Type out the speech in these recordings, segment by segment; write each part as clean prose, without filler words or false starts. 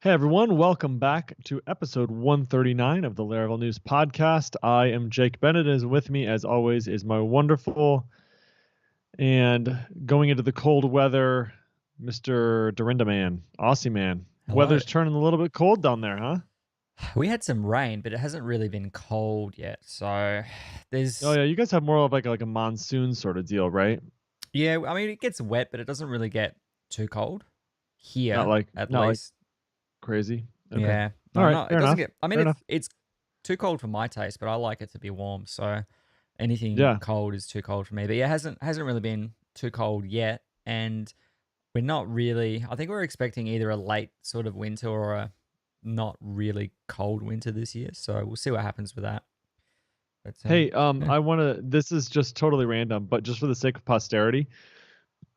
Hey everyone, welcome back to episode 139 of the Laravel News Podcast. I am Jake Bennett, and with me, as always, is my wonderful and going into the cold weather, Mr. Dorinda Man, Aussie Man. Hello. Weather's turning a little bit cold down there, huh? We had some rain, but it hasn't really been cold yet. So Oh there's, yeah, you guys have more of like a monsoon sort of deal, right? yeah, I mean, it gets wet, but it doesn't really get too cold Not here, like at not like least. crazy. Okay. Yeah. All No, right, no, it fair doesn't enough. get, I mean, Fair enough. it's too cold for my taste, but I like it to be warm. So anything Yeah. cold is too cold for me. But yeah, it hasn't really been too cold yet. And we're not really, I think we're expecting either a late sort of winter or a not really cold winter this year. So we'll see what happens with that. But Hey, yeah. I wanna this is just totally random, but just for the sake of posterity,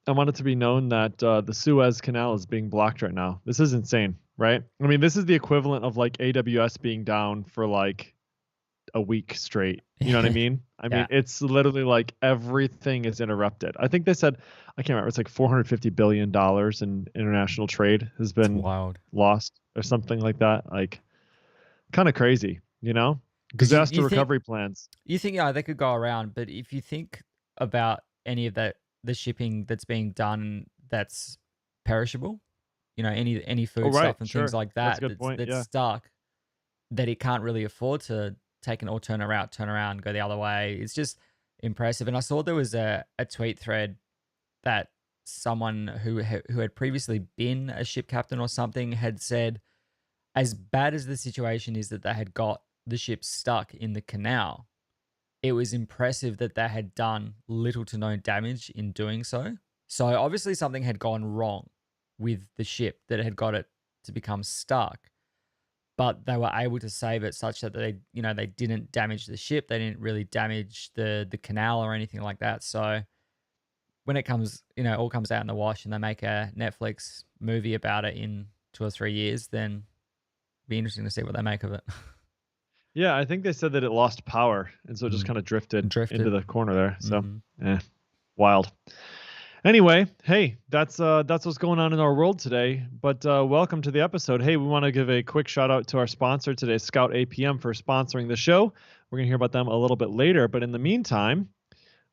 I want it to be known that the Suez Canal is being blocked right now. This is insane, right? I mean, this is the equivalent of like AWS being down for like a week straight. You know what I mean? I mean, Yeah. it's literally like everything is interrupted. I think they said, I can't remember, it's like $450 billion in international trade has It's been wild. lost or something like that. Like, kind of crazy, you know? Because Disaster you think recovery plans. yeah, they could go around, but if you think about any of that, the shipping that's being done that's perishable, any Oh, food right. stuff and things Sure. like That's a that good point. that's Yeah. stuck, that it can't really afford to turn around, go the other way. It's just impressive. And I saw there was a tweet thread that someone who had previously been a ship captain or something had said, as bad as the situation is that they had got the ship stuck in the canal, it was impressive that they had done little to no damage in doing so. So obviously something had gone wrong with the ship that had got it to become stuck, but they were able to save it such that they didn't damage the ship. They didn't really damage the canal or anything like that. So when it comes, all comes out in the wash and they make a Netflix movie about it in 2 or 3 years, then it'd be interesting to see what they make of it. Yeah, I think they said that it lost power, and so it just Mm. kinda drifted into Drifted. the corner there, so, Hmm. eh, wild. Anyway, hey, that's what's going on in our world today, but, welcome to the episode. Hey, we wanna give a quick shout out to our sponsor today, Scout APM, for sponsoring the show. We're gonna hear about them a little bit later, but in the meantime,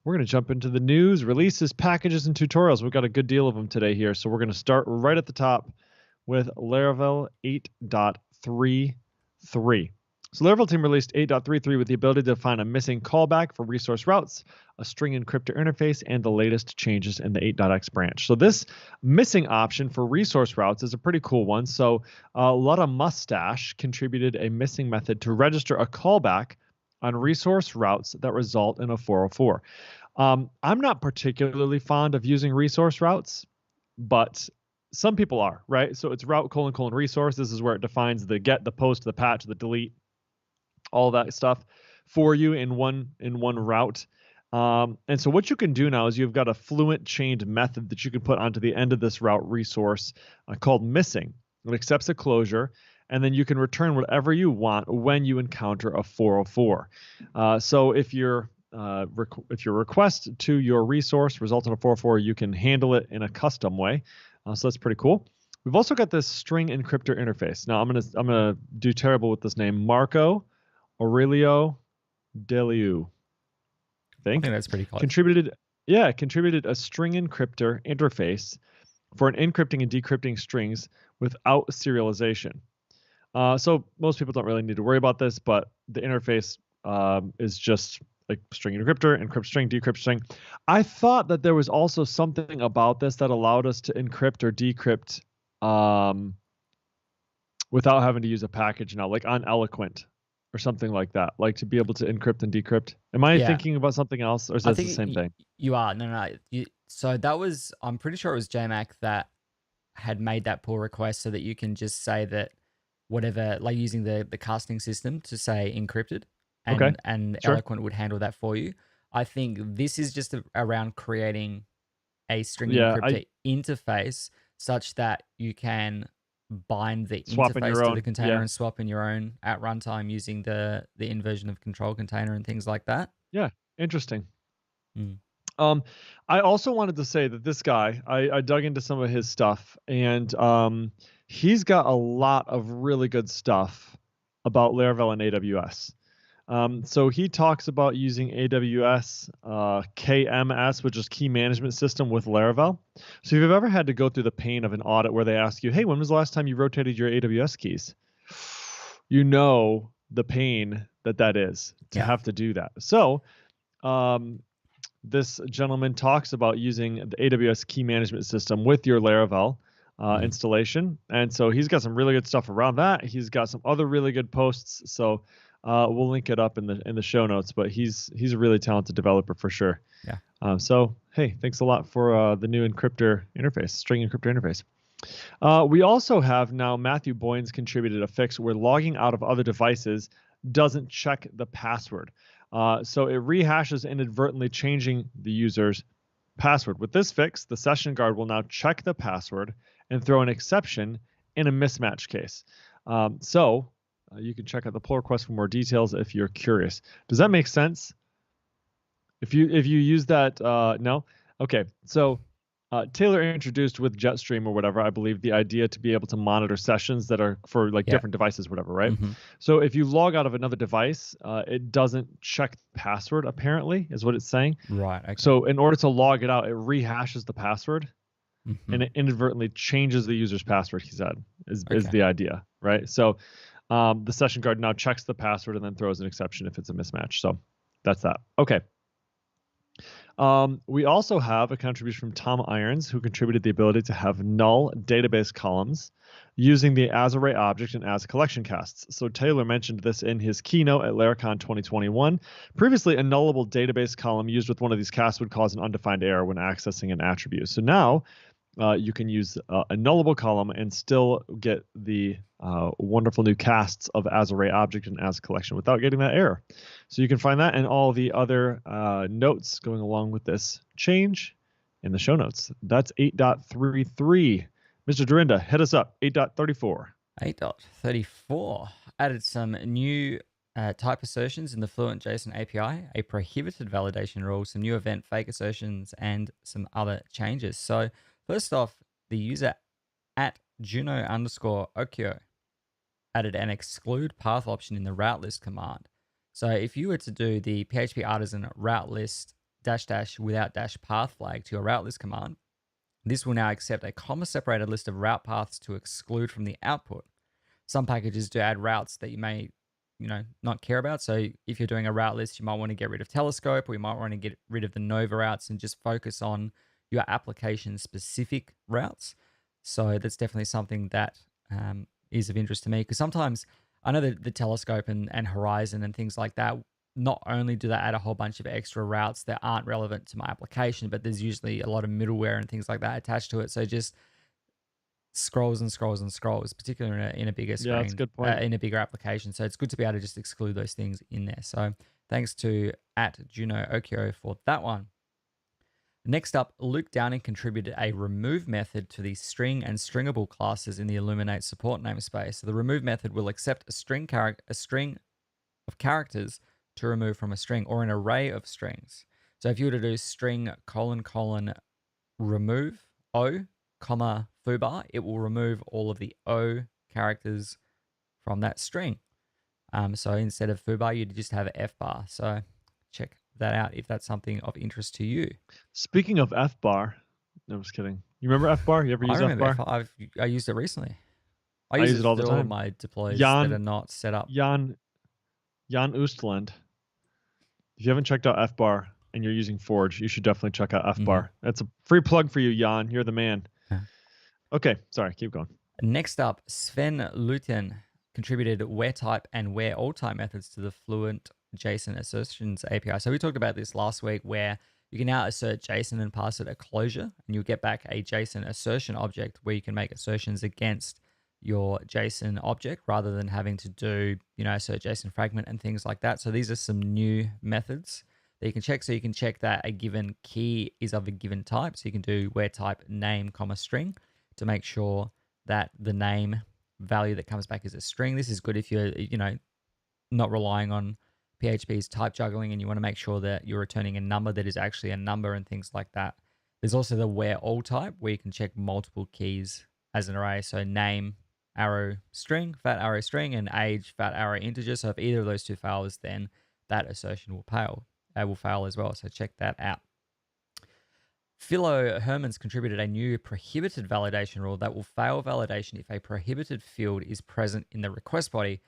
we're gonna jump into the news, releases, packages, and tutorials. We've got a good deal of them today here, so we're gonna start right at the top with Laravel 8.33. So Laravel team released 8.33 with the ability to find a missing callback for resource routes, a string encryptor interface, and the latest changes in the 8.x branch. So this missing option for resource routes is a pretty cool one. So Lutta Mustache contributed a missing method to register a callback on resource routes that result in a 404. I'm not particularly fond of using resource routes, but some people are, right? So it's route colon colon resource. This is where it defines the get, the post, the patch, the delete, all that stuff for you in one route. And so what you can do now is you've got a fluent chained method that you can put onto the end of this route resource called missing. It accepts a closure, and then you can return whatever you want when you encounter a 404. So if if your request to your resource results in a 404, you can handle it in a custom way. So that's pretty cool. We've also got this string encryptor interface. Now I'm gonna do terrible with this name, Marco Aurelio Deliu, I I think, think that's pretty close. contributed a string encryptor interface for an encrypting and decrypting strings without serialization. So most people don't really need to worry about this, but the interface is just like string encryptor, encrypt string, decrypt string. I thought that there was also something about this that allowed us to encrypt or decrypt um, without having to use a package now, like on Eloquent or something like that, like to be able to encrypt and decrypt. Am I Yeah, thinking about something else, or is I this the think same thing? you are. No, no. So that was, I'm pretty sure it was JMac that had made that pull request so that you can just say that whatever, like using the casting system to say encrypted, Okay, and sure. Eloquent would handle that for you. I think this is just around creating a string Yeah, I encryptor interface such that you can bind the swap in interface your to the own. container Yeah, and swap in your own at runtime using the inversion of control container and things like that. yeah, interesting. Mm. Um, I also wanted to say that this guy, I dug into some of his stuff, and He's got a lot of really good stuff about Laravel and AWS. So he talks about using AWS KMS, which is Key Management System, with Laravel. So if you've ever had to go through the pain of an audit where they ask you, hey, when was the last time you rotated your AWS keys? You know the pain that is to Yeah. have to do that. So this gentleman talks about using the AWS Key Management System with your Laravel installation. And so he's got some really good stuff around that. He's got some other really good posts. So we'll link it up in the show notes. But he's a really talented developer for sure. Yeah. So hey, thanks a lot for the new encryptor interface, string encryptor interface. We also have now Matthew Boynes contributed a fix where logging out of other devices doesn't check the password. So it rehashes inadvertently changing the user's password. With this fix, the session guard will now check the password and throw an exception in a mismatch case. You can check out the pull request for more details if you're curious. Does that make sense? If you use that, no? Okay, so Taylor introduced with Jetstream or whatever, I believe, the idea to be able to monitor sessions that are for like Yeah. different devices, whatever, right? Mhm. So if you log out of another device, it doesn't check the password, apparently, is what it's saying. Right. Okay. So in order to log it out, it rehashes the password Mhm. and it inadvertently changes the user's password, he said, is Okay. the idea, right? So the session guard now checks the password and then throws an exception if it's a mismatch. So that's that. Okay. We also have a contribution from Tom Irons, who contributed the ability to have null database columns using the as array object and as collection casts. So Taylor mentioned this in his keynote at Laracon 2021. Previously, a nullable database column used with one of these casts would cause an undefined error when accessing an attribute. So now you can use a nullable column and still get the wonderful new casts of as array object and as collection without getting that error. So you can find that and all the other notes going along with this change in the show notes. That's 8.33. Mr. Dorinda, hit us up. 8.34. 8.34 added some new type assertions in the Fluent JSON API, a prohibited validation rule, some new event fake assertions, and some other changes. So first off, the user at Juno_Okio added an exclude path option in the route list command. So if you were to do the PHP artisan route list -- without -path flag to your route list command, this will now accept a comma separated list of route paths to exclude from the output. Some packages do add routes that you may, not care about. So if you're doing a route list, you might want to get rid of Telescope, or you might want to get rid of the Nova routes and just focus on your application specific routes. So that's definitely something that is of interest to me, because sometimes I know that the Telescope and Horizon and things like that, not only do they add a whole bunch of extra routes that aren't relevant to my application, but there's usually a lot of middleware and things like that attached to it. So just scrolls and scrolls and scrolls, particularly in a bigger Yeah, that's a screen, good point. in a bigger application. So it's good to be able to just exclude those things in there. So thanks to at Juno Okio for that one. Next up, Luke Downing contributed a remove method to the string and stringable classes in the Illuminate support namespace. So the remove method will accept a string of characters to remove from a string, or an array of strings. So if you were to do string : remove O, comma foobar, it will remove all of the O characters from that string. So instead of foobar, you'd just have F bar. So check that out if that's something of interest to you. Speaking of F-bar, no, I'm just kidding. You remember F-bar? You ever I use remember F-bar? I used it recently. I I use use it it all the for all time. my deploys that are Jan not set up. Jan Jan Oostland. If you haven't checked out F-bar and you're using Forge, you should definitely check out F-bar. That's a free plug for you, Jan. You're the man. Okay, sorry, keep going. Next up, Sven Luten contributed where type and where all type methods to the Fluent JSON assertions API. So we talked about this last week, where you can now assert JSON and pass it a closure, and you'll get back a JSON assertion object where you can make assertions against your JSON object rather than having to do, assert JSON fragment and things like that. So these are some new methods that you can check. So you can check that a given key is of a given type. So you can do where type name, comma string to make sure that the name value that comes back is a string. This is good if you're, not relying on PHP's type juggling and you want to make sure that you're returning a number that is actually a number and things like that. There's also the where all type, where you can check multiple keys as an array. So name arrow string, fat arrow string, and age fat arrow integer. So if either of those two fails, then that assertion will fail. Will fail as well. So check that out. Philo Herman's contributed a new prohibited validation rule that will fail validation if a prohibited field is present in the request body.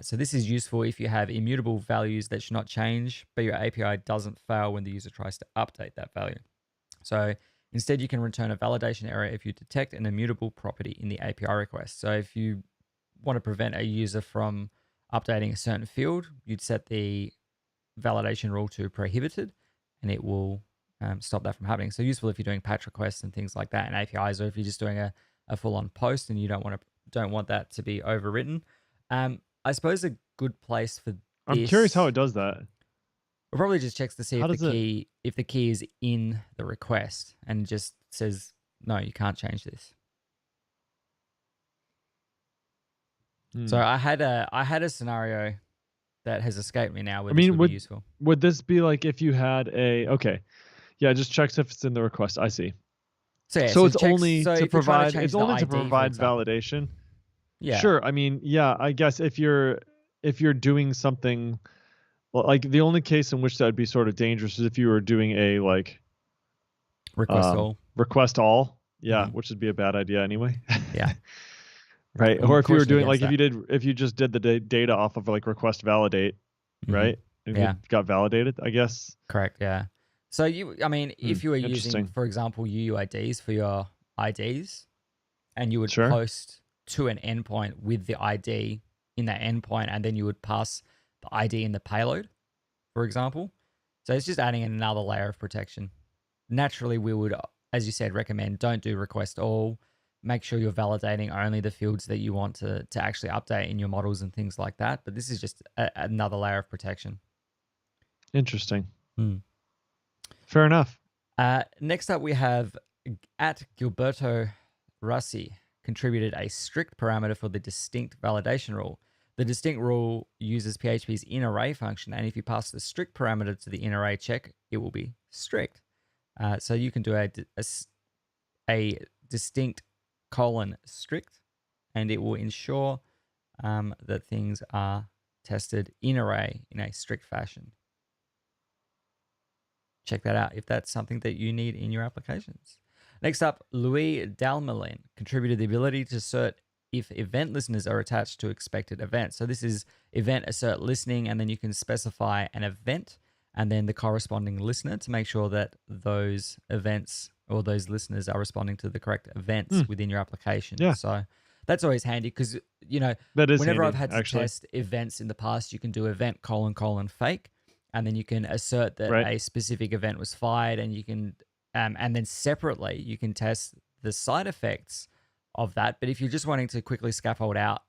So this is useful if you have immutable values that should not change, but your API doesn't fail when the user tries to update that value. So instead, you can return a validation error if you detect an immutable property in the API request. So if you want to prevent a user from updating a certain field, you'd set the validation rule to prohibited, and it will stop that from happening. So useful if you're doing patch requests and things like that and APIs, or if you're just doing a full-on post and you don't want that to be overwritten. I suppose a good place for this. I'm curious how it does that. It probably just checks to see How if does the key is in the request and just says, no, you can't change this. So I had a scenario that has escaped me now where this would be useful. Would this be like if you had it just checks if it's in the request. I see. So it's only to provide validation. Yeah. Sure. I mean, yeah, I guess if you're doing something, well, like the only case in which that would be sort of dangerous is if you were doing a like request all. Yeah, which would be a bad idea anyway. Yeah. Right. Or if you were doing like if you just did the data off of like request validate, right? And it got validated, I guess. Correct. Yeah. So if you were using, for example, UUIDs for your IDs, and you would post to an endpoint with the ID in that endpoint, and then you would pass the ID in the payload, for example. So it's just adding another layer of protection. Naturally, we would, as you said, recommend don't do request all. Make sure you're validating only the fields that you want to actually update in your models and things like that. But this is just another layer of protection. Interesting. Fair enough. Next up, we have at Gilberto Rassi contributed a strict parameter for the distinct validation rule. The distinct rule uses PHP's inArray function, and if you pass the strict parameter to the inArray check, it will be strict. So you can do a distinct :strict, and it will ensure that things are tested in array in a strict fashion. Check that out if that's something that you need in your applications. Next up, Louis Dalmelin contributed the ability to assert if event listeners are attached to expected events. So this is event assert listening, and then you can specify an event and then the corresponding listener to make sure that those events or those listeners are responding to the correct events within your application. Yeah. So that's always handy because, whenever I've had to test events in the past, you can do event : fake, and then you can assert that a specific event was fired, and you can, and then separately you can test the side effects of that. But if you're just wanting to quickly scaffold out,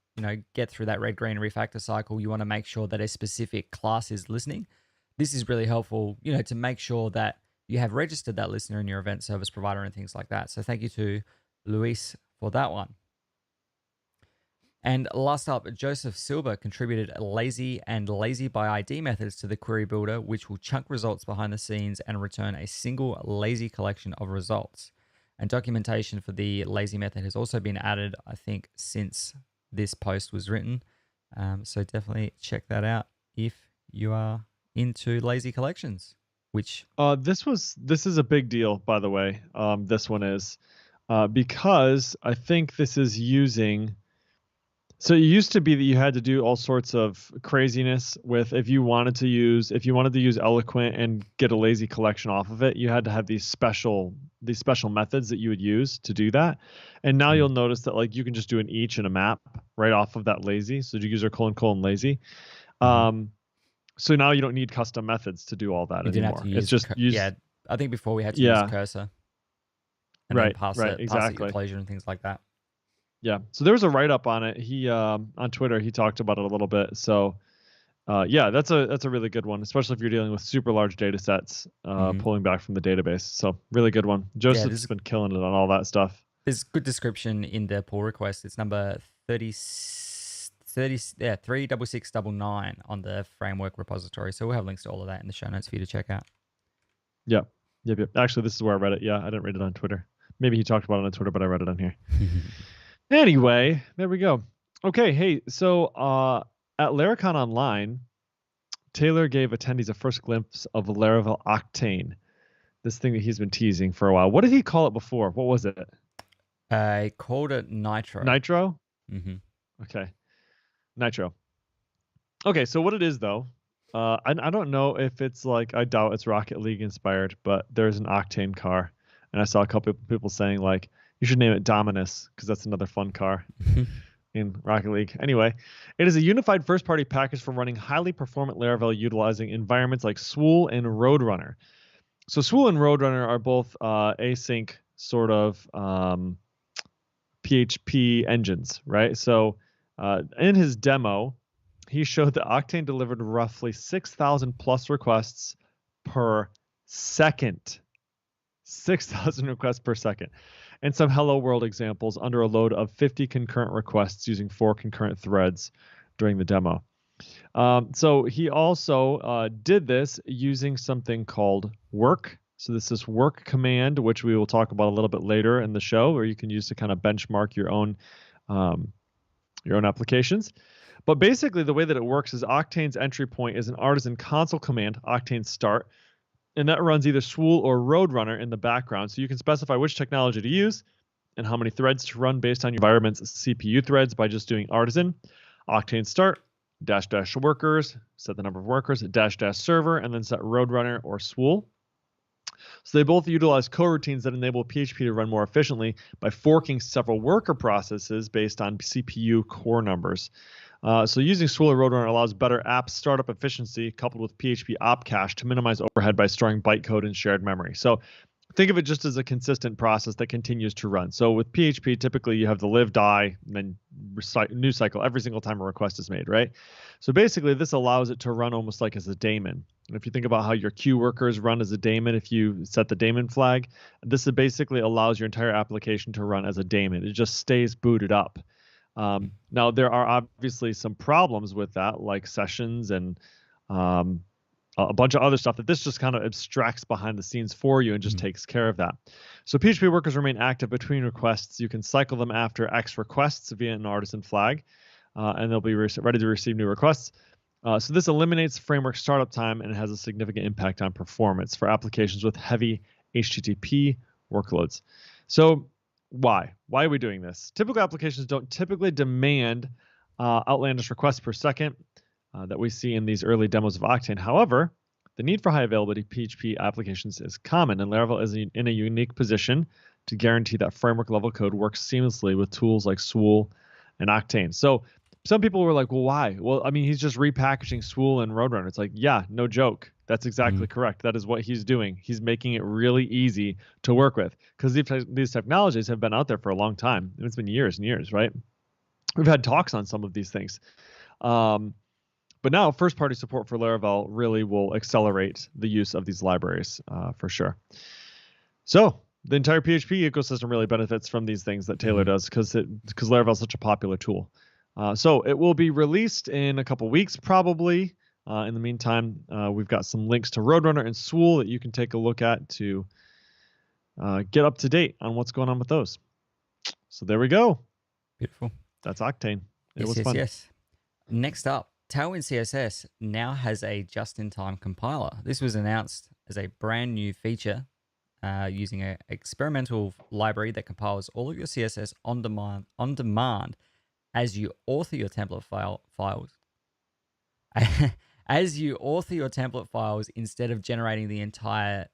get through that red-green refactor cycle, you want to make sure that a specific class is listening. This is really helpful, to make sure that you have registered that listener in your event service provider and things like that. So thank you to Luis for that one. And last up, Joseph Silva contributed lazy and lazy by ID methods to the query builder, which will chunk results behind the scenes and return a single lazy collection of results. And documentation for the lazy method has also been added, I think, since this post was written. So definitely check that out if you are into lazy collections. Which this is a big deal, by the way. This one is because I think this is using. So it used to be that you had to do all sorts of craziness with if you wanted to use Eloquent and get a lazy collection off of it, you had to have these special methods that you would use to do that. And now you'll notice that like you can just do an each and a map right off of that lazy. So user : lazy. So now you don't need custom methods to do all that anymore. It's just I think before we had to use cursor and then pass it closure and things like that. Yeah. So there was a write-up on it. He on Twitter he talked about it a little bit. So that's a really good one, especially if you're dealing with super large data sets, pulling back from the database. So really good one. Joseph's been killing it on all that stuff. There's good description in the pull request. It's number 36699 on the framework repository. So we'll have links to all of that in the show notes for you to check out. Yep. Actually, this is where I read it. Yeah, I didn't read it on Twitter. Maybe he talked about it on Twitter, but I read it on here. Anyway, there we go. Okay, hey, so at Laracon Online, Taylor gave attendees a first glimpse of Laravel Octane, this thing that he's been teasing for a while. What did he call it before? What was it? I called it Nitro. Nitro? Hmm. Okay, Nitro. Okay, so what it is though, I don't know if it's like, I doubt it's Rocket League inspired, but there's an Octane car, and I saw a couple people saying like you should name it Dominus because that's another fun car in Rocket League. Anyway, it is a unified first-party package for running highly performant Laravel utilizing environments like Swool and Roadrunner. So Swool and Roadrunner are both async sort of PHP engines, right? So in his demo, he showed that Octane delivered roughly 6,000 plus requests per second. 6,000 requests per second. And some hello world examples under a load of 50 concurrent requests using 4 concurrent threads during the demo. So he also did this using something called work. So this is work command, which we will talk about a little bit later in the show, where you can use to kind of benchmark your own applications. But basically, the way that it works is Octane's entry point is an artisan console command, Octane start, and that runs either Swool or Roadrunner in the background. So you can specify which technology to use and how many threads to run based on your environment's CPU threads by just doing artisan, Octane start, -- workers, set the number of workers, -- server, and then set Roadrunner or Swool. So they both utilize coroutines that enable PHP to run more efficiently by forking several worker processes based on CPU core numbers. So using Swool or Roadrunner allows better app startup efficiency coupled with PHP op cache to minimize overhead by storing bytecode in shared memory. So think of it just as a consistent process that continues to run. So with PHP, typically you have the live, die, and then new cycle every single time a request is made, right? So basically, this allows it to run almost like as a daemon. And if you think about how your queue workers run as a daemon, if you set the daemon flag, this basically allows your entire application to run as a daemon. It just stays booted up. Now, there are obviously some problems with that, like sessions and a bunch of other stuff that this just kind of abstracts behind the scenes for you and just takes care of that. So PHP workers remain active between requests. You can cycle them after X requests via an artisan flag, and they'll be ready to receive new requests. So this eliminates framework startup time and has a significant impact on performance for applications with heavy HTTP workloads. So why? Why are we doing this? Typical applications don't typically demand outlandish requests per second that we see in these early demos of Octane. However, the need for high availability PHP applications is common, and Laravel is in a unique position to guarantee that framework level code works seamlessly with tools like Swool and Octane. So some people were like, well, why? Well, I mean, he's just repackaging Swool and Roadrunner. It's like, yeah, no joke. That's exactly correct. That is what he's doing. He's making it really easy to work with because these technologies have been out there for a long time. It's been years and years, right? We've had talks on some of these things. But now first-party support for Laravel really will accelerate the use of these libraries for sure. So the entire PHP ecosystem really benefits from these things that Taylor does because Laravel is such a popular tool. So it will be released in a couple weeks probably. In the meantime, we've got some links to Roadrunner and Swool that you can take a look at to get up to date on what's going on with those. So there we go. Beautiful. That's Octane. It was yes, fun. yes. Next up, Tailwind CSS now has a just-in-time compiler. This was announced as a brand new feature using an experimental library that compiles all of your CSS on demand as you author your template files. As you author your template files instead of generating the entire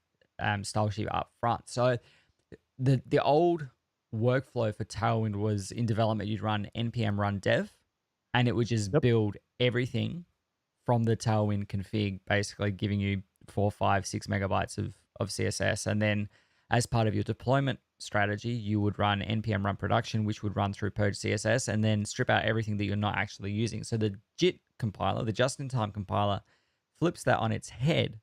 style sheet up front. So the old workflow for Tailwind was in development, you'd run npm run dev, and it would just build everything from the Tailwind config, basically giving you 4, 5, 6 megabytes of CSS. And then as part of your deployment strategy, you would run npm run production, which would run through purge CSS and then strip out everything that you're not actually using. So the JIT compiler, the just-in-time compiler, flips that on its head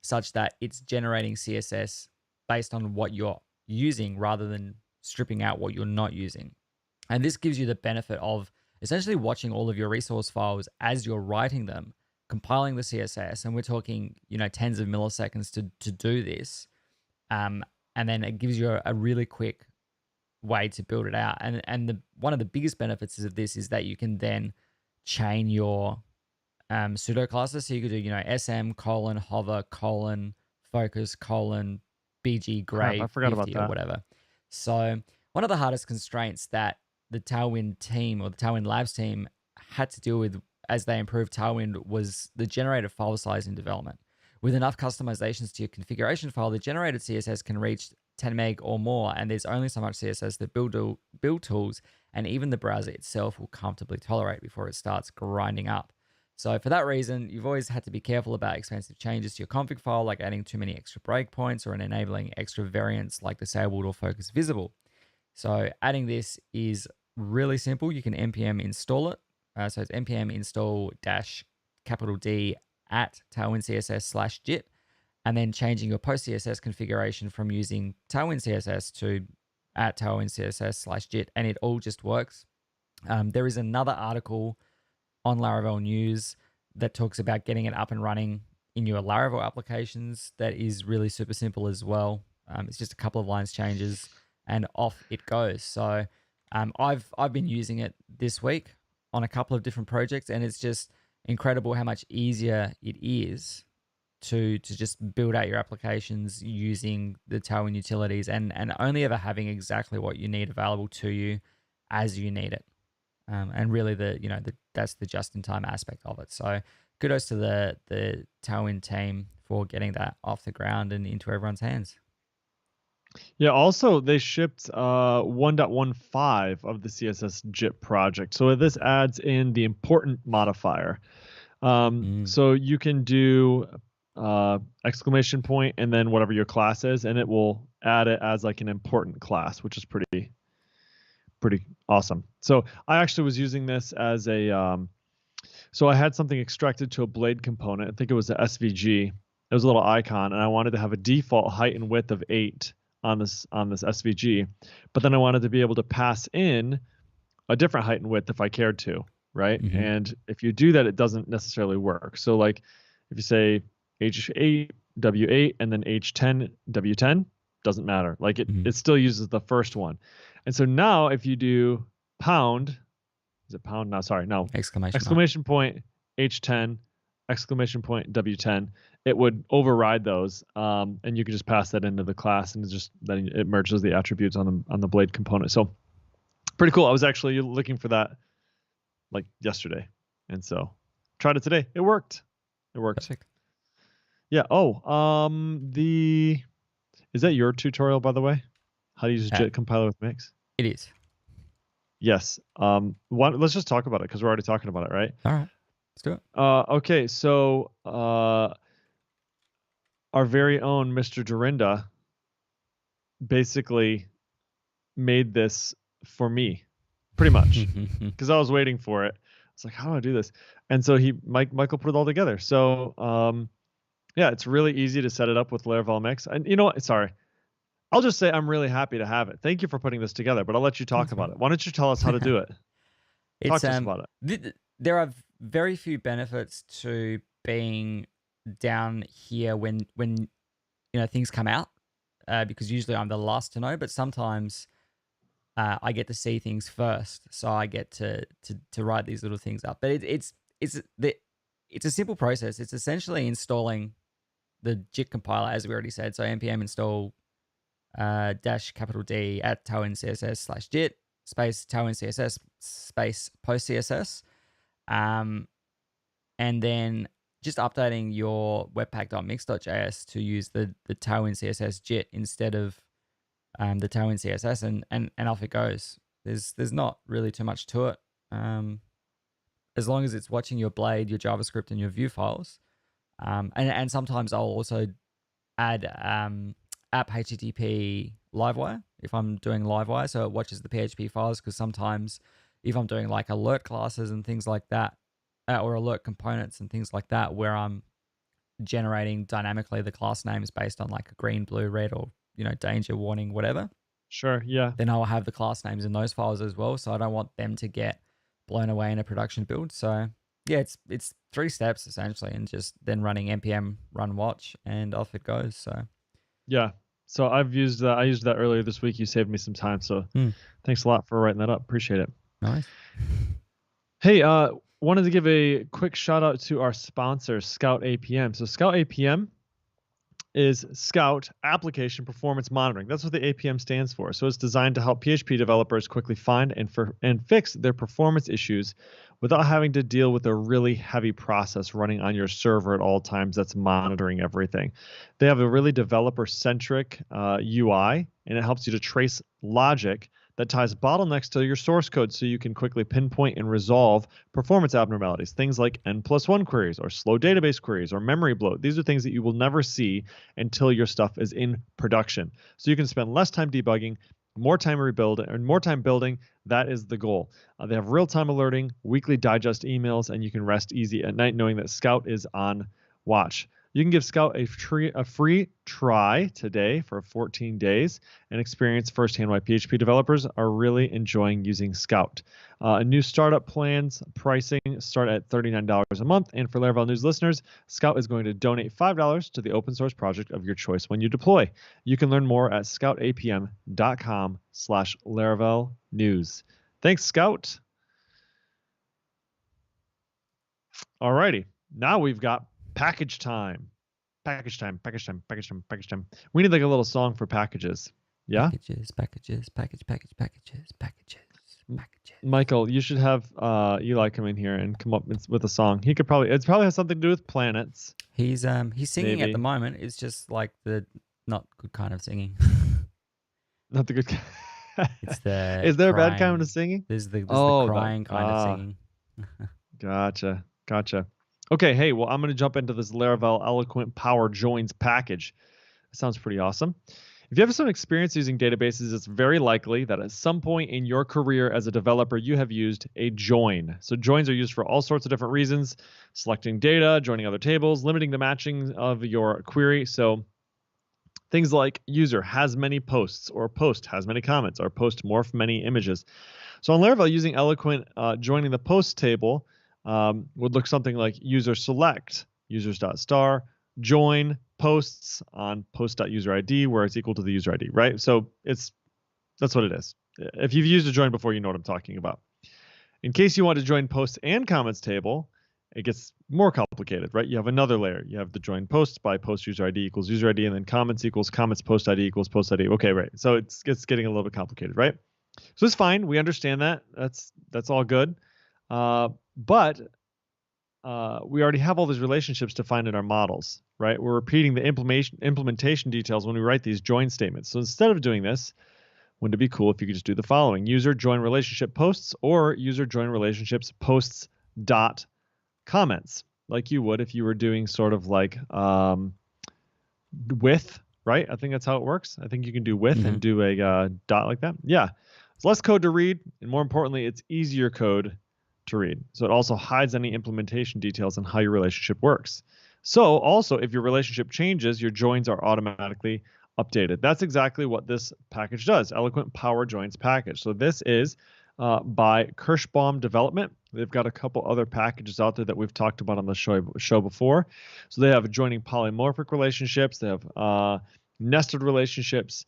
such that it's generating CSS based on what you're using rather than stripping out what you're not using. And this gives you the benefit of essentially watching all of your resource files as you're writing them, compiling the CSS, and we're talking, tens of milliseconds to do this. And then it gives you a really quick way to build it out. And the one of the biggest benefits of this is that you can then chain your pseudo classes. So you could do, SM colon hover colon focus colon BG Crap, gray I forgot about 50 or that. whatever. So one of the hardest constraints that the Tailwind team or the Tailwind Labs team had to deal with as they improved Tailwind was the generated file size in development. With enough customizations to your configuration file, the generated CSS can reach 10 meg or more, and there's only so much CSS that build tools and even the browser itself will comfortably tolerate before it starts grinding up. So for that reason, you've always had to be careful about expensive changes to your config file, like adding too many extra breakpoints or enabling extra variants like disabled or focus visible. So adding this is really simple. You can npm install it. So it's npm install dash capital D at Tailwind CSS / JIT, and then changing your post CSS configuration from using Tailwind CSS to at Tailwind CSS / JIT, and it all just works. There is another article on Laravel News that talks about getting it up and running in your Laravel applications. That is really super simple as well. It's just a couple of lines changes and off it goes. So I've been using it this week on a couple of different projects, and it's just incredible how much easier it is to just build out your applications using the Tailwind utilities and only ever having exactly what you need available to you as you need it. And really that's the just-in-time aspect of it. So kudos to the Tailwind team for getting that off the ground and into everyone's hands. Yeah, also they shipped 1.15 of the CSS JIT project. So this adds in the important modifier. So you can do exclamation point and then whatever your class is, and it will add it as like an important class, which is pretty awesome. So I actually was using this as a so I had something extracted to a blade component. I think it was the SVG. It was a little icon, and I wanted to have a default height and width of 8 on this SVG, but then I wanted to be able to pass in a different height and width if I cared to, right? Mm-hmm. And if you do that, it doesn't necessarily work. So like if you say H8 W8 and then H10 W10, doesn't matter. Like it still uses the first one. And so now if you do pound, is it pound? No, sorry, no. Exclamation point H10, exclamation point W10, it would override those, and you can just pass that into the class, and then it merges the attributes on the blade component. So pretty cool. I was actually looking for that like yesterday, and so tried it today. It worked. Perfect. Yeah. Oh, is that your tutorial, by the way? How to use JIT compiler with Mix? It is. Yes. Let's just talk about it because we're already talking about it, right? All right. Let's do it. Okay. So our very own Mr. Dorinda basically made this for me, pretty much, because I was waiting for it. It's like, how do I do this? And so Michael put it all together. So yeah, it's really easy to set it up with Laravel Mix. And you know what? Sorry. I'll just say I'm really happy to have it. Thank you for putting this together, but I'll let you talk about it. Why don't you tell us how to do it? Talk to us about it. There are very few benefits to being down here when things come out, because usually I'm the last to know, but sometimes I get to see things first, so I get to write these little things up. But it's a simple process. It's essentially installing the JIT compiler, as we already said. So npm install dash capital D at Tailwind CSS / JIT space Tailwind CSS space post CSS, and then just updating your webpack.mix.js to use the Tailwind CSS JIT instead of the Tailwind CSS, and off it goes. There's not really too much to it. As long as it's watching your blade, your JavaScript, and your Vue files. And sometimes I'll also add app HTTP Livewire if I'm doing Livewire, so it watches the PHP files, because sometimes if I'm doing like alert classes and things like that, or alert components and things like that, where I'm generating dynamically the class names based on like a green, blue, red, or danger warning, whatever. Sure, yeah. Then I'll have the class names in those files as well, so I don't want them to get blown away in a production build. So yeah, it's 3 steps essentially, and just then running npm run watch and off it goes. So yeah, So I've used that. I used that earlier this week. You saved me some time. So thanks a lot for writing that up. Appreciate it. Nice. Hey, wanted to give a quick shout out to our sponsor, Scout APM. So Scout APM is Scout Application Performance Monitoring. That's what the APM stands for. So it's designed to help PHP developers quickly find and fix their performance issues without having to deal with a really heavy process running on your server at all times that's monitoring everything. They have a really developer-centric UI, and it helps you to trace logic that ties bottlenecks to your source code so you can quickly pinpoint and resolve performance abnormalities, things like N+1 queries or slow database queries or memory bloat. These are things that you will never see until your stuff is in production. So you can spend less time debugging, more time rebuilding, or more time building. That is the goal. They have real-time alerting, weekly digest emails, and you can rest easy at night knowing that Scout is on watch. You can give Scout a free try today for 14 days and experience firsthand why PHP developers are really enjoying using Scout. New startup plans pricing start at $39 a month. And for Laravel News listeners, Scout is going to donate $5 to the open source project of your choice when you deploy. You can learn more at scoutapm.com/Laravel News. Thanks, Scout. Alrighty, now we've got package time. Package time. We need like a little song for packages. Yeah? Packages. Michael, you should have Eli come in here and come up with a song. It probably has something to do with planets. He's singing Maybe. at the moment. It's just like the not good kind of singing. Not the good kind. It's the Is there crying. a bad kind of singing? There's the crying kind of singing. Gotcha. Okay, hey, well, I'm going to jump into this Laravel Eloquent Power Joins package. It sounds pretty awesome. If you have some experience using databases, it's very likely that at some point in your career as a developer, you have used a join. So joins are used for all sorts of different reasons: selecting data, joining other tables, limiting the matching of your query. So things like user has many posts, or post has many comments, or post morph many images. So on Laravel, using Eloquent, joining the post table would look something like user select users.star join posts on post.userid where it's equal to the user ID, right? So that's what it is. If you've used a join before, you know what I'm talking about. In case you want to join posts and comments table, it gets more complicated, right? You have another layer. You have the join posts by post user ID equals user ID, and then comments equals comments post ID equals post ID. Okay, right. So it's getting a little bit complicated, right? So it's fine. We understand that. That's all good. But we already have all these relationships defined in our models, right? We're repeating the implementation details when we write these join statements. So instead of doing this, wouldn't it be cool if you could just do the following: user join relationship posts or user join relationships posts dot comments, like you would if you were doing sort of like with, right? I think that's how it works. I think you can do with and do a dot like that. Yeah. It's less code to read, and more importantly, it's easier code to read. So it also hides any implementation details on how your relationship works. So also, if your relationship changes, your joins are automatically updated. That's exactly what this package does, Eloquent Power Joins package. So this is by Kirschbaum Development. They've got a couple other packages out there that we've talked about on the show before. So they have joining polymorphic relationships. They have nested relationships.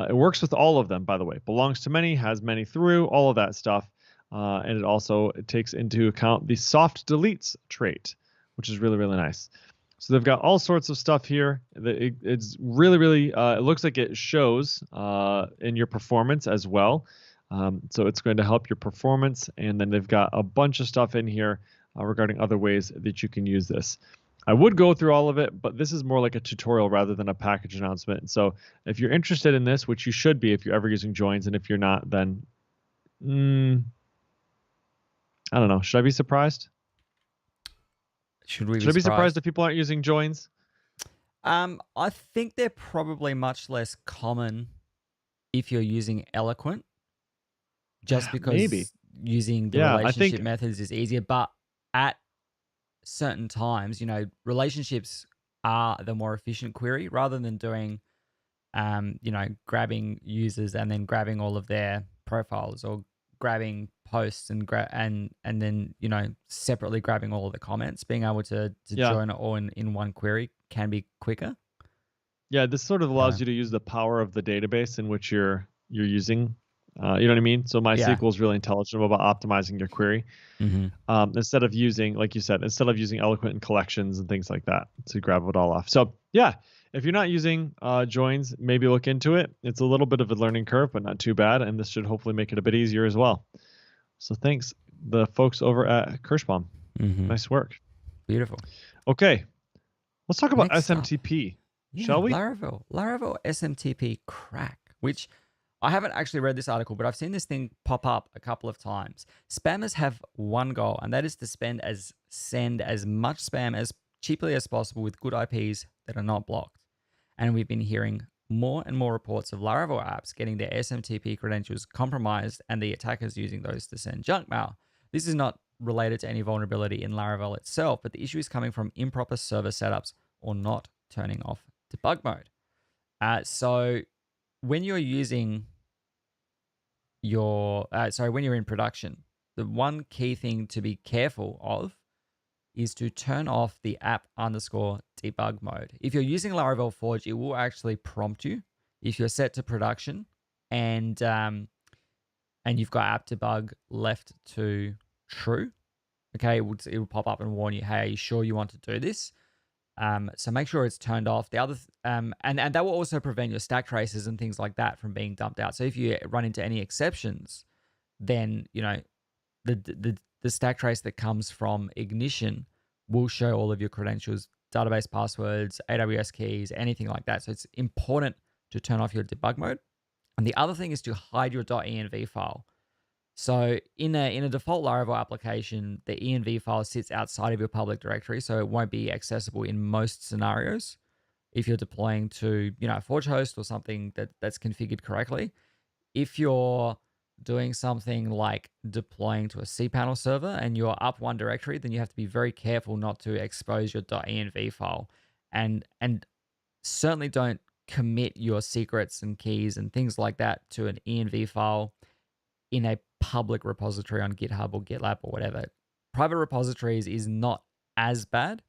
It works with all of them, by the way. Belongs to many, has many through, all of that stuff. And it takes into account the soft deletes trait, which is really, really nice. So they've got all sorts of stuff here. It's really, really, it looks like it shows in your performance as well. So it's going to help your performance. And then they've got a bunch of stuff in here regarding other ways that you can use this. I would go through all of it, but this is more like a tutorial rather than a package announcement. So if you're interested in this, which you should be if you're ever using joins, and if you're not, then I don't know. Should I be surprised? Should we I be surprised if people aren't using joins? I think they're probably much less common if you're using Eloquent, just because maybe using the relationship methods is easier. But at certain times, relationships are the more efficient query rather than doing, grabbing users and then grabbing all of their profiles, or grabbing posts and then separately grabbing all of the comments. Being able to join it all in one query can be quicker. Yeah, this sort of allows So you to use the power of the database in which you're using. You know what I mean? So yeah. MySQL is really intelligent about optimizing your query. Hmm. Instead of using, like you said, instead of using Eloquent and collections and things like that to grab it all off. So yeah, if you're not using joins, maybe look into it. It's a little bit of a learning curve, but not too bad, and this should hopefully make it a bit easier as well. So thanks, the folks over at Kirschbaum. Hmm. Nice work. Beautiful. Okay, let's talk about Next up, SMTP, yeah, shall we? Laravel SMTP crack, which I haven't actually read this article, but I've seen this thing pop up a couple of times. Spammers have one goal, and that is to send as much spam as cheaply as possible with good IPs that are not blocked. And we've been hearing more and more reports of Laravel apps getting their SMTP credentials compromised and the attackers using those to send junk mail. This is not related to any vulnerability in Laravel itself, but the issue is coming from improper server setups or not turning off debug mode. So when you're using when you're in production, the one key thing to be careful of is to turn off the app underscore debug mode. If you're using Laravel Forge, it will actually prompt you if you're set to production and you've got app debug left to true. Okay, it will pop up and warn you, hey, are you sure you want to do this? So make sure it's turned off. The other and that will also prevent your stack traces and things like that from being dumped out. So if you run into any exceptions, then the stack trace that comes from Ignition will show all of your credentials, database passwords, AWS keys, anything like that. So it's important to turn off your debug mode. And the other thing is to hide your .env file. So in a default Laravel application, the env file sits outside of your public directory, so it won't be accessible in most scenarios if you're deploying to a Forge host or something that's configured correctly. If you're doing something like deploying to a cPanel server and you're up one directory, then you have to be very careful not to expose your .env file, and certainly don't commit your secrets and keys and things like that to an env file in a public repository on GitHub or GitLab or whatever. Private repositories is not as bad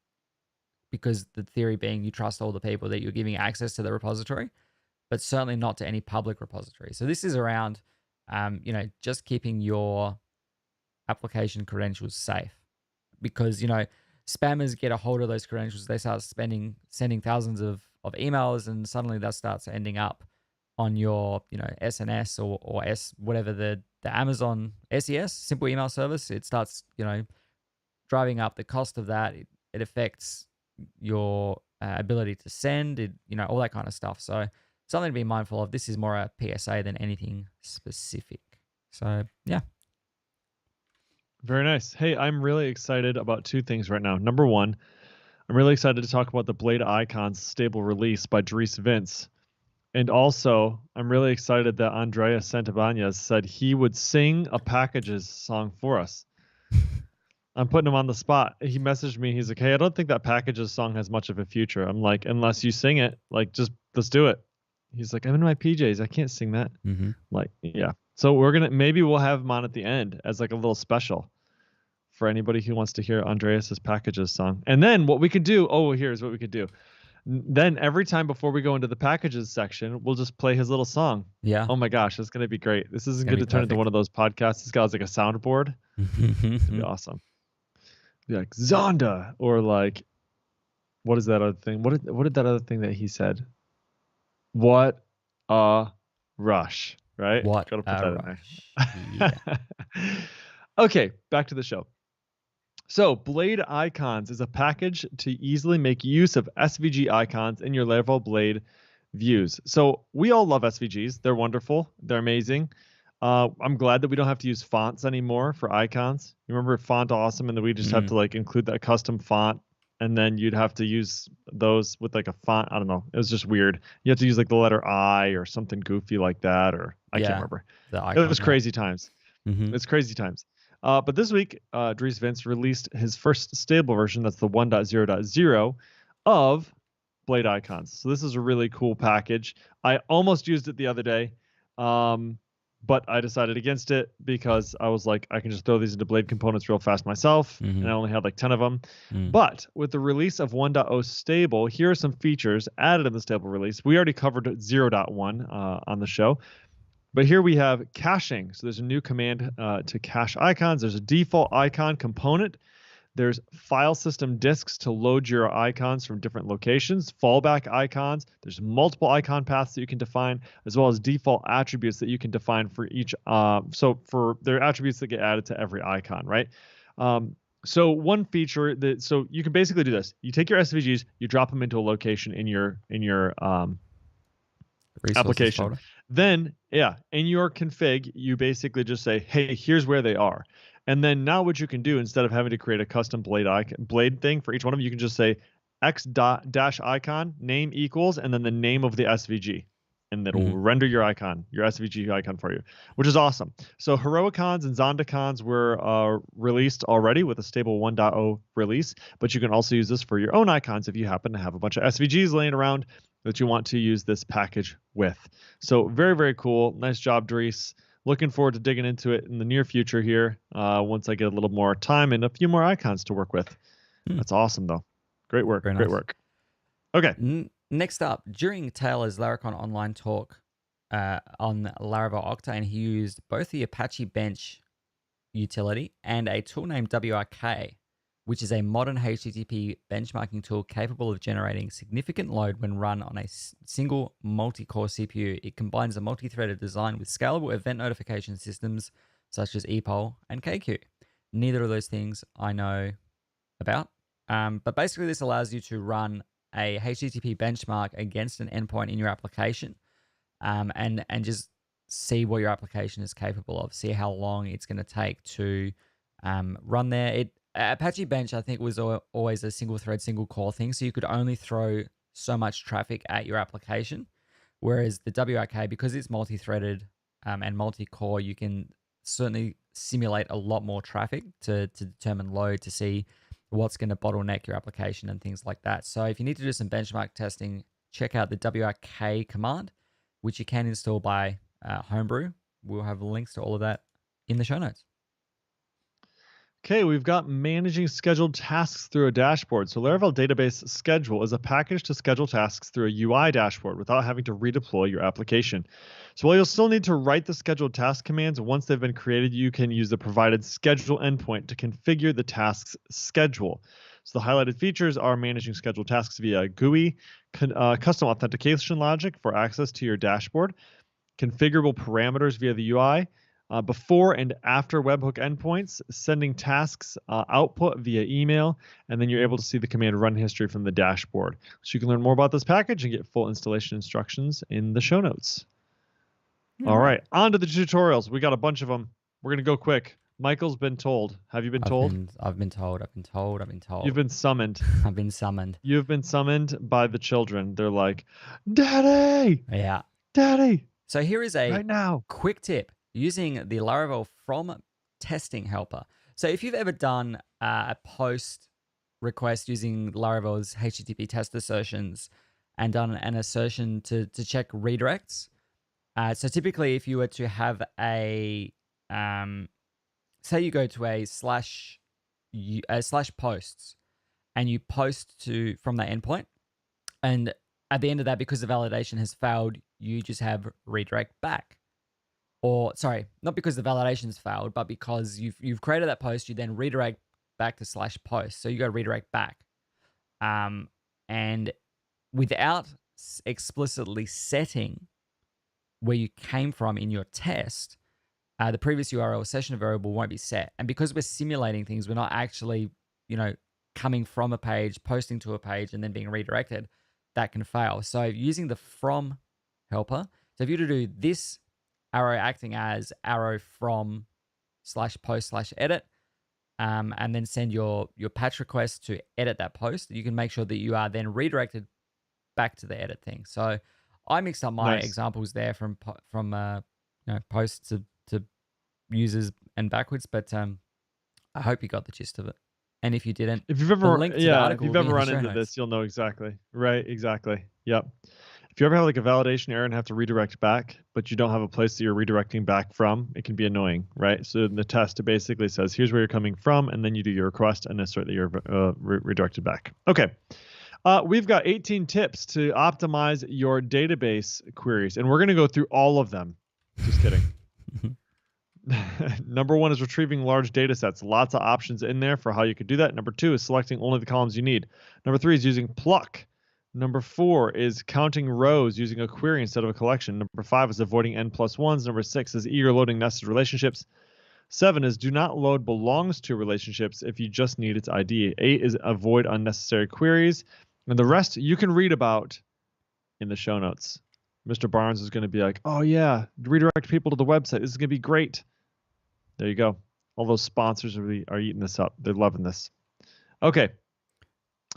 because the theory being you trust all the people that you're giving access to the repository, but certainly not to any public repository. So this is around, just keeping your application credentials safe, because spammers get a hold of those credentials, they start sending thousands of emails, and suddenly that starts ending up on your SNS or S whatever the Amazon SES simple email service. It starts driving up the cost of that. It affects your ability to send it, all that kind of stuff. So something to be mindful of. This is more a PSA than anything specific. So yeah. Very nice. Hey, I'm really excited about two things right now. Number one, I'm really excited to talk about the Blade Icons stable release by Dries Vince. And also, I'm really excited that Andreas Santabanez said he would sing a packages song for us. I'm putting him on the spot. He messaged me. He's like, hey, I don't think that packages song has much of a future. I'm like, unless you sing it, like, just let's do it. He's like, I'm in my PJs. I can't sing that. Mm-hmm. Like, yeah. So maybe we'll have him on at the end as like a little special for anybody who wants to hear Andreas's packages song. And then what we could do, here's what we could do. Then every time before we go into the packages section, we'll just play his little song. Yeah. Oh my gosh, that's going to be great. This isn't going to turn into perfect. one of those podcasts. This guy's like a soundboard. It's going to be awesome. Be like Zonda, or like, what is that other thing? What did that other thing that he said? What a rush, right? What Gotta put a that rush. in there. Yeah. Okay, back to the show. So Blade Icons is a package to easily make use of SVG icons in your Laravel Blade views. So we all love SVGs. They're wonderful. They're amazing. I'm glad that we don't have to use fonts anymore for icons. You remember Font Awesome, and then we just have to like include that custom font, and then you'd have to use those with like a font. I don't know. It was just weird. You have to use like the letter I or something goofy like that, or I can't remember. It was crazy times. Mm-hmm. It's crazy times. But this week, Dries Vince released his first stable version. That's the 1.0.0 of Blade Icons. So this is a really cool package. I almost used it the other day. but I decided against it because I was like, I can just throw these into blade components real fast myself, and I only had like 10 of them. But with the release of 1.0 stable, here are some features added in the stable release. We already covered 0.1 on the show, but here we have caching. So there's a new command to cache icons. There's a default icon component. There's file system disks to load your icons from different locations, fallback icons. There's multiple icon paths that you can define, as well as default attributes that you can define for each. So for their attributes that get added to every icon, right? So one feature that so you can basically do this: you take your SVGs, you drop them into a location in your application. Folder. Then, in your config, you basically just say, hey, here's where they are. And then now what you can do, instead of having to create a custom blade thing for each one of them, you can just say x-dash icon name equals, and then the name of the SVG. And it'll render your icon, your SVG icon for you, which is awesome. So Heroicons and Zondicons were released already with a stable 1.0 release, but you can also use this for your own icons if you happen to have a bunch of SVGs laying around that you want to use this package with. So very, very cool. Nice job, Dries. Looking forward to digging into it in the near future here once I get a little more time and a few more icons to work with. That's awesome, though. Great work. Very great nice. work. Okay. Next up, during Taylor's Laracon online talk on Laravel Octa, and he used both the Apache Bench utility and a tool named WRK, which is a modern HTTP benchmarking tool capable of generating significant load when run on a single multi-core CPU. It combines a multi-threaded design with scalable event notification systems such as ePOL and KQ. Neither of those things I know about, but basically this allows you to run a HTTP benchmark against an endpoint in your application, and just see what your application is capable of, see how long it's going to take to run there. Apache Bench, I think, was always a single thread, single core thing, so you could only throw so much traffic at your application, whereas the WRK, because it's multi-threaded and multi-core, you can certainly simulate a lot more traffic to determine load, to see what's going to bottleneck your application and things like that. So if you need to do some benchmark testing, check out the WRK command, which you can install by Homebrew. We'll have links to all of that in the show notes. Okay, we've got managing scheduled tasks through a dashboard. So Laravel Database Schedule is a package to schedule tasks through a UI dashboard without having to redeploy your application. So while you'll still need to write the scheduled task commands, once they've been created, you can use the provided schedule endpoint to configure the task's schedule. So the highlighted features are managing scheduled tasks via GUI, custom authentication logic for access to your dashboard, configurable parameters via the UI, before and after webhook endpoints, sending tasks output via email, and then you're able to see the command run history from the dashboard. So you can learn more about this package and get full installation instructions in the show notes. All right, on to the tutorials. We got a bunch of them. We're going to go quick. Michael's been told. Have you been told? I've been told. You've been summoned. I've been summoned. You've been summoned by the children. They're like, Daddy! Yeah. Daddy! So here is a right now. Quick tip using the Laravel from testing helper. So if you've ever done a post request using Laravel's HTTP test assertions and done an assertion to check redirects, so typically if you were to have a, say you go to a slash posts and you post from that endpoint, and at the end of that, because the validation has failed, you just have redirect back. Or sorry, not because the validation's failed, but because you've created that post, you then redirect back to /post. So you go redirect back. And without explicitly setting where you came from in your test, the previous URL session variable won't be set. And because we're simulating things, we're not actually, coming from a page, posting to a page, and then being redirected, that can fail. So using the from helper, so if you were to do this arrow acting as arrow from /post/edit, and then send your patch request to edit that post, you can make sure that you are then redirected back to the edit thing. So I mixed up my examples there from posts to users and backwards, but I hope you got the gist of it. And if you didn't, if you've ever run into this, you'll know exactly. Right, exactly. Yep. If you ever have like a validation error and have to redirect back, but you don't have a place that you're redirecting back from, it can be annoying, right? So in the test, it basically says, here's where you're coming from, and then you do your request and assert that you're redirected back. Okay. We've got 18 tips to optimize your database queries, and we're going to go through all of them. Just kidding. Number 1 is retrieving large data sets. Lots of options in there for how you could do that. Number 2 is selecting only the columns you need. Number 3 is using pluck. Number 4 is counting rows using a query instead of a collection. Number 5 is avoiding n+1s. Number 6 is eager loading nested relationships. 7 is do not load belongs to relationships if you just need its ID. 8 is avoid unnecessary queries. And the rest you can read about in the show notes. Mr. Barnes is going to be like, oh yeah, redirect people to the website. This is going to be great. There you go. All those sponsors are eating this up. They're loving this. Okay.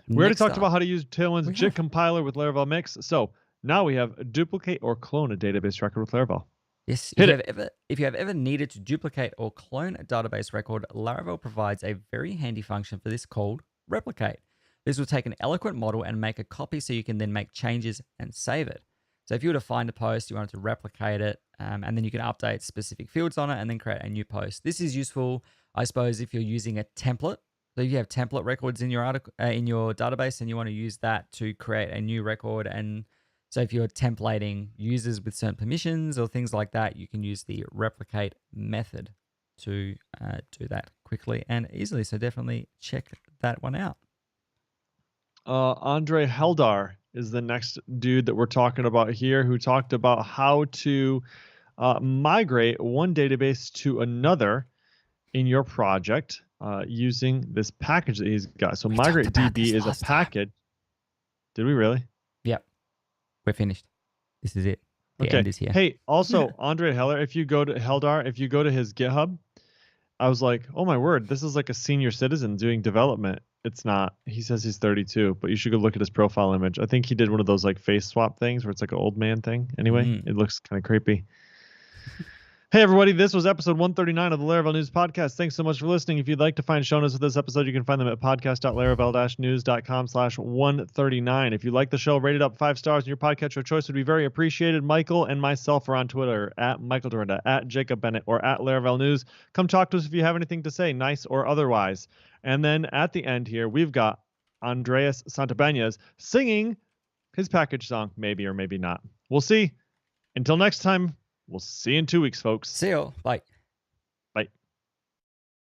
We already talked about how to use Tailwind's JIT compiler with Laravel Mix. So now we have duplicate or clone a database record with Laravel. Yes, if you have ever needed to duplicate or clone a database record, Laravel provides a very handy function for this called replicate. This will take an eloquent model and make a copy so you can then make changes and save it. So if you were to find a post, you wanted to replicate it, and then you can update specific fields on it and then create a new post. This is useful, I suppose, if you're using a template. So if you have template records in your in your database and you want to use that to create a new record, and so if you're templating users with certain permissions or things like that, you can use the replicate method to do that quickly and easily. So definitely check that one out. Andre Heldar is the next dude that we're talking about here, who talked about how to migrate one database to another in your project using this package that he's got. So MigrateDB is a package. Did we really? Yep. We're finished. This is it. The end is here. Hey, also, Andre Heller, if you go to his GitHub, I was like, oh my word, this is like a senior citizen doing development. It's not. He says he's 32, but you should go look at his profile image. I think he did one of those like face swap things where it's like an old man thing. Anyway, It looks kind of creepy. Hey, everybody, this was episode 139 of the Laravel News Podcast. Thanks so much for listening. If you'd like to find show notes for this episode, you can find them at podcast.laravel-news.com/139. If you like the show, rate it up 5 stars in your podcatcher of choice would be very appreciated. Michael and myself are on Twitter at Michael Dorinda, at Jacob Bennett, or at Laravel News. Come talk to us if you have anything to say, nice or otherwise. And then at the end here, we've got Andreas Santabanez singing his package song, maybe or maybe not. We'll see. Until next time. We'll see you in 2 weeks, folks. See you. Bye.